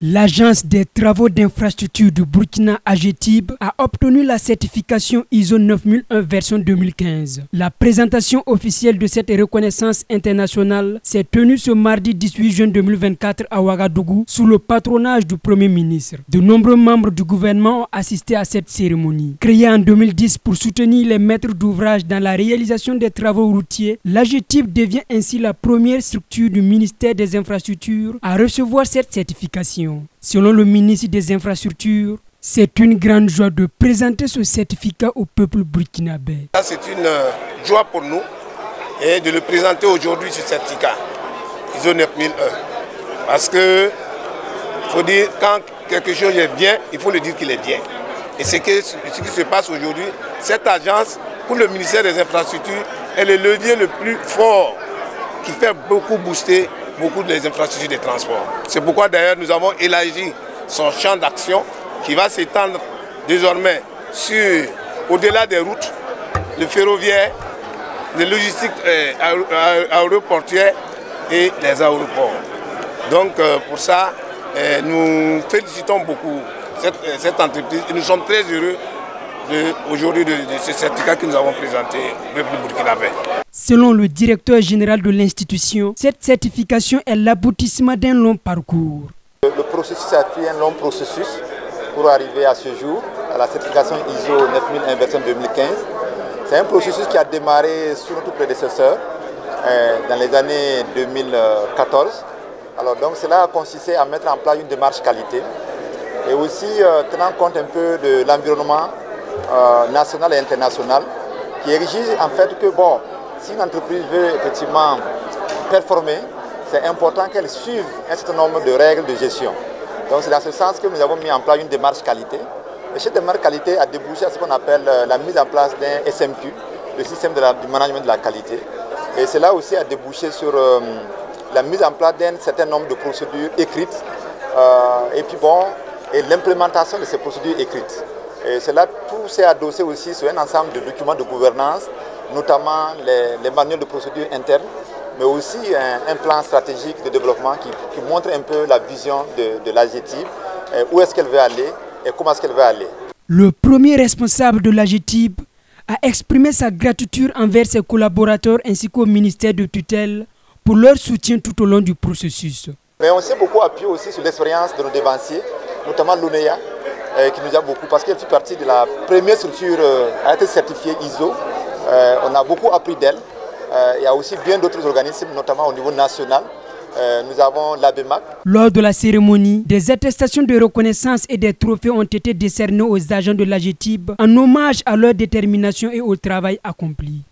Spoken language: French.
L'Agence des travaux d'infrastructure du Burkina AGETIB a obtenu la certification ISO 9001 version 2015. La présentation officielle de cette reconnaissance internationale s'est tenue ce mardi 18 juin 2024 à Ouagadougou sous le patronage du Premier ministre. De nombreux membres du gouvernement ont assisté à cette cérémonie. Créée en 2010 pour soutenir les maîtres d'ouvrage dans la réalisation des travaux routiers, l'AGETIB devient ainsi la première structure du ministère des Infrastructures à recevoir cette certification. Selon le ministre des Infrastructures, c'est une grande joie de présenter ce certificat au peuple burkinabé. C'est une joie pour nous et de le présenter aujourd'hui, ce certificat ISO 9001. Parce que faut dire, quand quelque chose est bien, il faut le dire qu'il est bien. Et ce qui se passe aujourd'hui, cette agence, pour le ministère des Infrastructures, est le levier le plus fort qui fait beaucoup booster beaucoup des infrastructures de transport. C'est pourquoi d'ailleurs nous avons élargi son champ d'action qui va s'étendre désormais sur, au-delà des routes, le ferroviaire, les logistiques aéroportuaires et les aéroports. Donc pour ça, nous félicitons beaucoup cette entreprise et nous sommes très heureux aujourd'hui de ce certificat que nous avons présenté au peuple burkinabé. Selon le directeur général de l'institution, cette certification est l'aboutissement d'un long parcours. Le processus a été un long processus pour arriver à ce jour, à la certification ISO 9001 version 2015. C'est un processus qui a démarré sous notre prédécesseur dans les années 2014. Alors donc cela a consisté à mettre en place une démarche qualité et aussi tenant compte un peu de l'environnement national et international qui exige en fait que bon, si une entreprise veut effectivement performer, c'est important qu'elle suive un certain nombre de règles de gestion. Donc c'est dans ce sens que nous avons mis en place une démarche qualité. Et cette démarche qualité a débouché à ce qu'on appelle la mise en place d'un SMQ, le système du management de la qualité. Et cela aussi a débouché sur la mise en place d'un certain nombre de procédures écrites et puis bon, et l'implémentation de ces procédures écrites. Et cela, tout s'est adossé aussi sur un ensemble de documents de gouvernance, notamment les manuels de procédure interne, mais aussi un plan stratégique de développement qui montre un peu la vision de l'AGETIB, où est-ce qu'elle veut aller et comment est-ce qu'elle veut aller. Le premier responsable de l'AGETIB a exprimé sa gratitude envers ses collaborateurs ainsi qu'au ministère de tutelle pour leur soutien tout au long du processus. Mais on s'est beaucoup appuyé aussi sur l'expérience de nos dévanciers, notamment l'ONEA, qui nous a beaucoup, parce qu'elle fait partie de la première structure à être certifiée ISO. On a beaucoup appris d'elle. Il y a aussi bien d'autres organismes, notamment au niveau national. Nous avons l'ABEMAC. Lors de la cérémonie, des attestations de reconnaissance et des trophées ont été décernés aux agents de l'AGETIB en hommage à leur détermination et au travail accompli.